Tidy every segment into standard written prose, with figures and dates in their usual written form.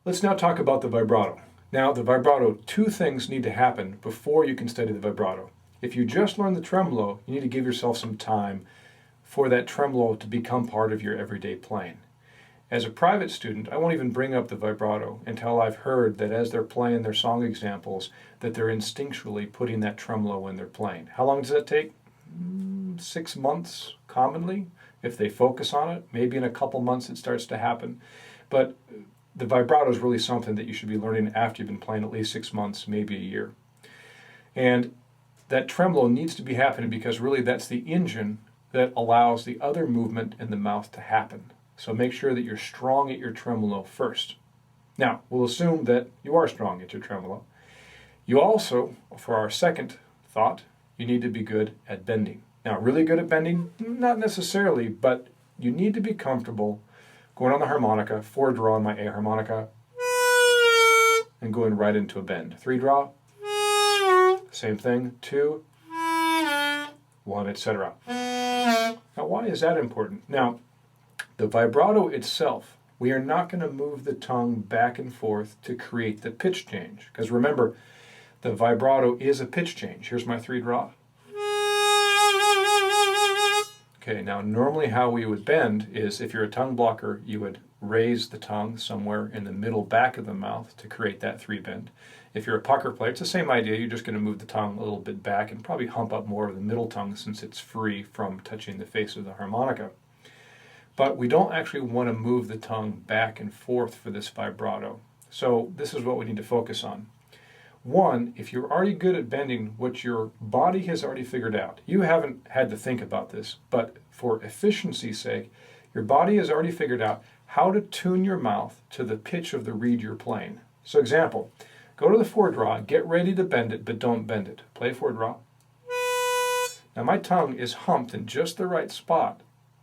Let's now talk about the vibrato. Now, the vibrato, two things need to happen before you can study the vibrato. If you just learn the tremolo, you need to give yourself some time for that tremolo to become part of your everyday playing. As a private student, I won't even bring up the vibrato until I've heard that as they're playing their song examples, that they're instinctually putting that tremolo when they're playing. How long does that take? 6 months, commonly, if they focus on it. Maybe in a couple months it starts to happen. But the vibrato is really something that you should be learning after you've been playing at least 6 months, maybe a year. And that tremolo needs to be happening because really that's the engine that allows the other movement in the mouth to happen. So make sure that you're strong at your tremolo first. Now, we'll assume that you are strong at your tremolo. You also, for our second thought, you need to be good at bending. Now, really good at bending? Not necessarily, but you need to be comfortable going on the harmonica, 4 draw on my A harmonica, and going right into a bend. 3 draw, same thing, 2, 1, etc. Now, why is that important? Now, the vibrato itself, we are not going to move the tongue back and forth to create the pitch change. Because remember, the vibrato is a pitch change. Here's my 3 draw. Okay, now normally how we would bend is if you're a tongue blocker, you would raise the tongue somewhere in the middle back of the mouth to create that 3 bend. If you're a pucker player, it's the same idea. You're just going to move the tongue a little bit back and probably hump up more of the middle tongue since it's free from touching the face of the harmonica. But we don't actually want to move the tongue back and forth for this vibrato. So this is what we need to focus on. One, if you're already good at bending what your body has already figured out, you haven't had to think about this, but for efficiency's sake, your body has already figured out how to tune your mouth to the pitch of the reed you're playing. So example, go to the 4 draw, get ready to bend it, but don't bend it. Play 4 draw. Now my tongue is humped in just the right spot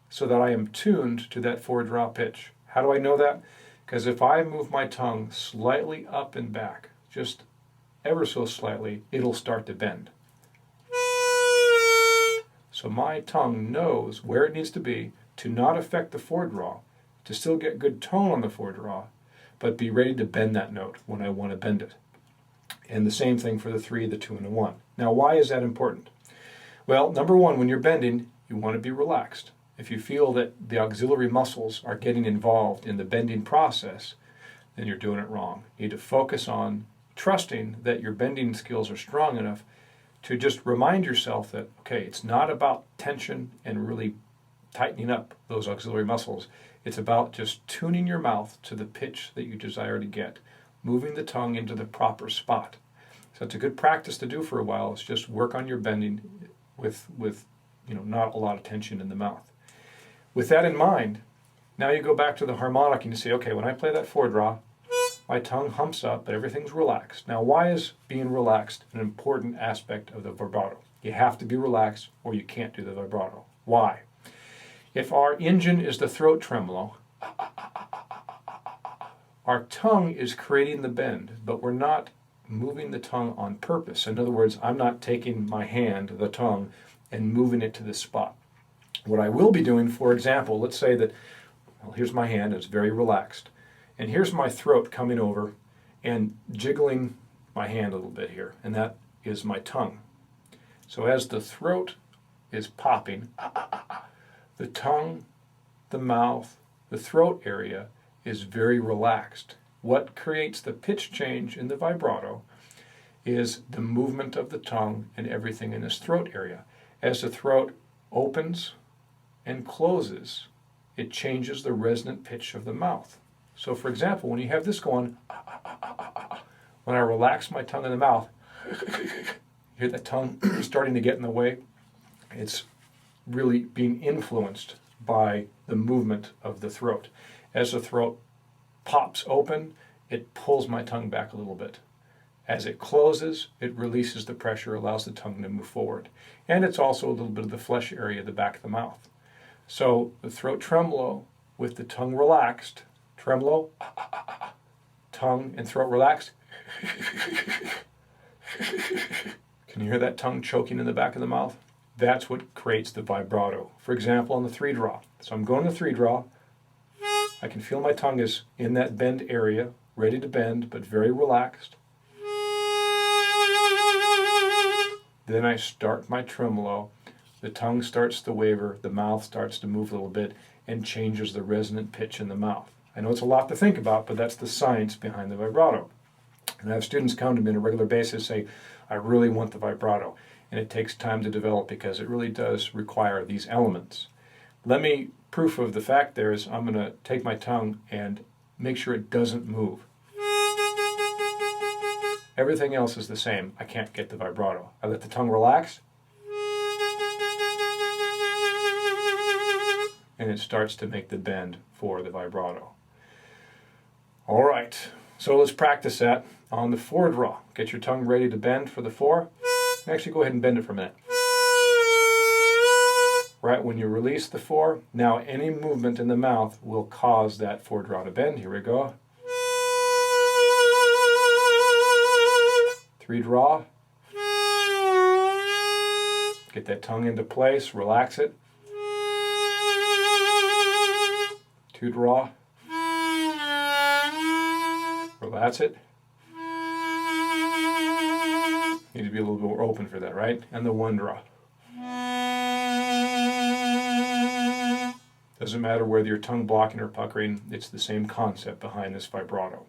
so that I am tuned to that 4 draw pitch. How do I know that? Because if I move my tongue slightly up and back, just ever so slightly, it'll start to bend. So my tongue knows where it needs to be to not affect the 4 draw, to still get good tone on the 4 draw, but be ready to bend that note when I want to bend it. And the same thing for the 3, the 2, and the 1. Now, why is that important? Well, number one, when you're bending, you want to be relaxed. If you feel that the auxiliary muscles are getting involved in the bending process, then you're doing it wrong. You need to focus on trusting that your bending skills are strong enough to just remind yourself that, okay, it's not about tension and really tightening up those auxiliary muscles. It's about just tuning your mouth to the pitch that you desire to get, moving the tongue into the proper spot. So it's a good practice to do for a while. It's just work on your bending with not a lot of tension in the mouth. With that in mind, now you go back to the harmonic and you say, okay, when I play that 4 draw, my tongue humps up, but everything's relaxed. Now, why is being relaxed an important aspect of the vibrato? You have to be relaxed or you can't do the vibrato. Why? If our engine is the throat tremolo, our tongue is creating the bend, but we're not moving the tongue on purpose. In other words, I'm not taking my hand, the tongue, and moving it to this spot. What I will be doing, for example, let's say that, well, here's my hand, it's very relaxed. And here's my throat coming over and jiggling my hand a little bit here, and that is my tongue. So as the throat is popping, the tongue, the mouth, the throat area is very relaxed. What creates the pitch change in the vibrato is the movement of the tongue and everything in this throat area. As the throat opens and closes, it changes the resonant pitch of the mouth. So for example, when you have this going, when I relax my tongue in the mouth, you hear that tongue starting to get in the way. It's really being influenced by the movement of the throat. As the throat pops open, it pulls my tongue back a little bit. As it closes, it releases the pressure, allows the tongue to move forward. And it's also a little bit of the flesh area, the back of the mouth. So the throat tremolo with the tongue relaxed, tremolo, tongue and throat relaxed. Can you hear that tongue choking in the back of the mouth? That's what creates the vibrato. For example, on the 3 draw. So I'm going to 3 draw. I can feel my tongue is in that bend area, ready to bend, but very relaxed. Then I start my tremolo. The tongue starts to waver, the mouth starts to move a little bit, and changes the resonant pitch in the mouth. I know it's a lot to think about, but that's the science behind the vibrato. And I have students come to me on a regular basis say, I really want the vibrato. And it takes time to develop because it really does require these elements. Proof of the fact there is I'm going to take my tongue and make sure it doesn't move. Everything else is the same. I can't get the vibrato. I let the tongue relax, and it starts to make the bend for the vibrato. All right, so let's practice that on the 4 draw. Get your tongue ready to bend for the 4. Actually, go ahead and bend it for a minute. Right when you release the 4, now any movement in the mouth will cause that 4 draw to bend. Here we go. 3 draw. Get that tongue into place, relax it. 2 draw. Relax it. Need to be a little bit more open for that, right? And the 1 draw. Doesn't matter whether you're tongue blocking or puckering, it's the same concept behind this vibrato.